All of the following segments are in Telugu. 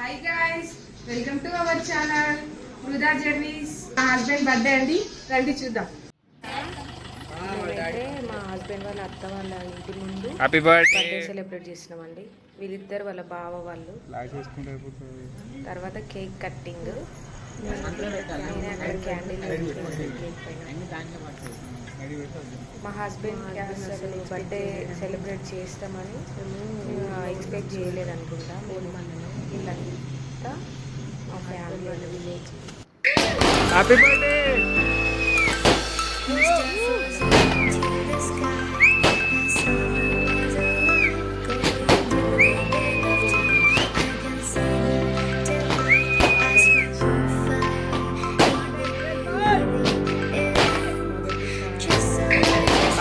Hi guys, welcome to our channel వృధా జర్నీస్. మా హస్బెండ్ బర్త్డే అండి, రండి చూద్దాం. మేమైతే మా హస్బెండ్ వాళ్ళ అత్త వాళ్ళ ఇంటి ముందు హ్యాపీ బర్త్డే సెలబ్రేట్ చేసినామండి. వీళ్ళిద్దరు వాళ్ళ బావ వాళ్ళు. తర్వాత కేక్ కట్టింగ్, అక్కడ క్యాండిల్ కేక్ పైన. మా హస్బెండ్ అసలు బర్త్డే సెలబ్రేట్ చేస్తామని మేము ఎక్స్పెక్ట్ చేయలేదు అనుకుంటా. మేము వీళ్ళంతా మా ఫ్యామిలీ వాళ్ళ village. Happy birthday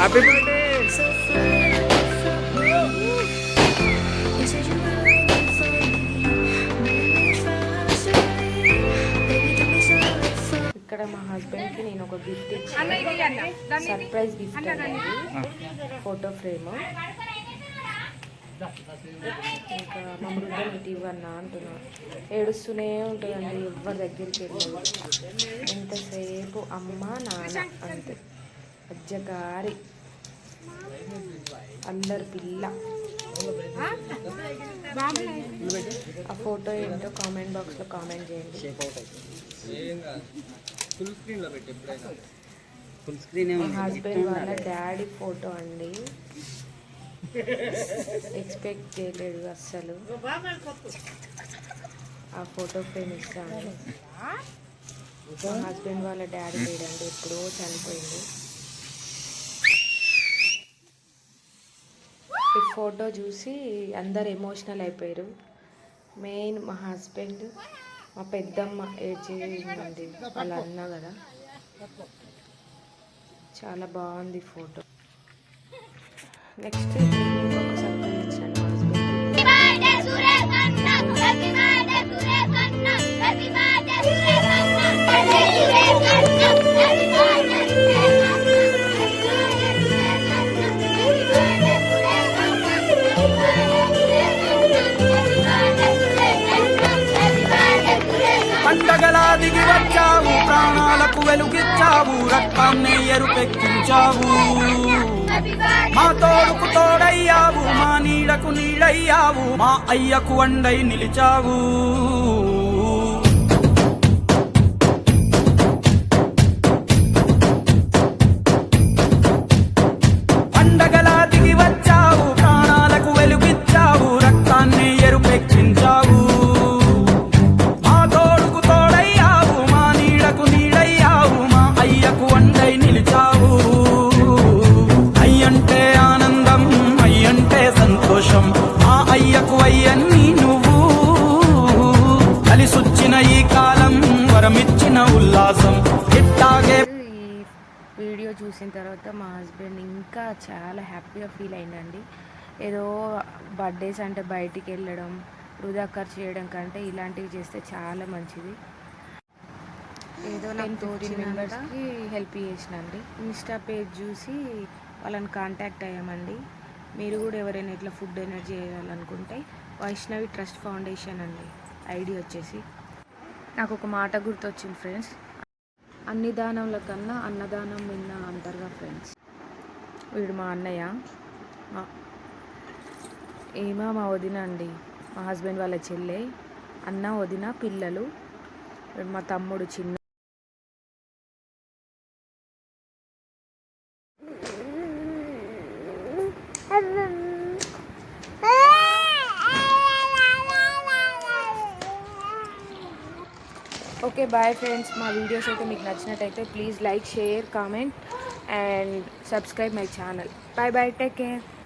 happy birthday. ఇక్కడ మా హస్బెండ్కి నేను ఒక గిఫ్ట్ ఇచ్చాను, సర్ప్రైజ్ గిఫ్ట్ అనేది ఫోటో ఫ్రేమ్. ఇంకా మా మృద్దలు ఇటు ఇవ్వన్నా అంటున్నా, ఏడుస్తూనే ఉంటుందండి, ఎవరి దగ్గరికి వెళ్ళదు. ఎంతసేపు అమ్మ నాన్న అంతే, అజ్జగారి అల్లరి పిల్ల. ఆ ఫోటో ఏంటో కామెంట్ బాక్స్లో కామెంట్ చేయండి. మా హస్బెండ్ వాళ్ళ డాడీ ఫోటో అండి, ఎక్స్పెక్ట్ చేయలేదు అస్సలు. ఆ ఫోటో ఫ్రేమ్ ఇస్తాను. మా హస్బెండ్ వాళ్ళ డాడీ లేడండి, ఎప్పుడో చనిపోయింది. ఈ ఫోటో చూసి అందరు ఎమోషనల్ అయిపోయారు. మెయిన్ మా హస్బెండ్, మా పెద్దమ్మ ఏడ్చేయండి, వాళ్ళ అన్న కదా. చాలా బాగుంది ఫోటో. నెక్స్ట్ ఇంకొక సర్ప్రైజ్ ఇచ్చాను మా హస్బెండ్. పండగలా దిగి వచ్చావు, ప్రాణాలకు వెలుగిచ్చావు, రక్తాన్ని ఎరుపెక్కించావు. మా తోడుకు తోడయ్యావు, మా నీడకు నీడయ్యావు, మా అయ్యకు వండై నిలిచావు. పండగలా దిగి వచ్చావు, ప్రాణాలకు వెలుగిచ్చావు, రక్తాన్ని ఎరుపెక్కించావు. అయ్యంటే ఆనందం, అయ్యంటే సంతోషం, మా అయ్యకు అయ్యన్ని నువ్వు. కలిసొచ్చిన ఈ కాలం వరమిచ్చిన ఉల్లాసం ఇట్టాగే. ఈ వీడియో చూసిన తర్వాత మా హస్బెండ్ ఇంకా చాలా హ్యాపీగా ఫీల్ అయిందండి. ఏదో బర్త్డేస్ అంటే బయటికి వెళ్ళడం, వృధా ఖర్చు చేయడం కంటే ఇలాంటివి చేస్తే చాలా మంచిది. ఏదో నాకు తోచిన మెంబర్స్కి హెల్ప్ చేసినండి. ఇన్స్టా పేజ్ చూసి వాళ్ళని కాంటాక్ట్ అయ్యామండి. మీరు కూడా ఎవరైనా ఇట్లా ఫుడ్ ఎనర్జీ చేయాలనుకుంటే వైష్ణవి ట్రస్ట్ ఫౌండేషన్ అండి ఐడి వచ్చేసి. నాకు ఒక మాట గుర్తొచ్చింది ఫ్రెండ్స్, అన్ని దానంల కన్నా అన్నదానం విన్నా అంటారుగా ఫ్రెండ్స్. వీడు మా అన్నయ్య, ఏమో మా వదిన అండి, మా హస్బెండ్ వాళ్ళ చెల్లె, అన్న వదిన పిల్లలు, మా తమ్ముడు చిన్న. Okay bye friends. మా వీడియోస్ అయితే మీకు నచ్చినట్టయితే please like, share, comment and subscribe my channel. Bye bye, take care.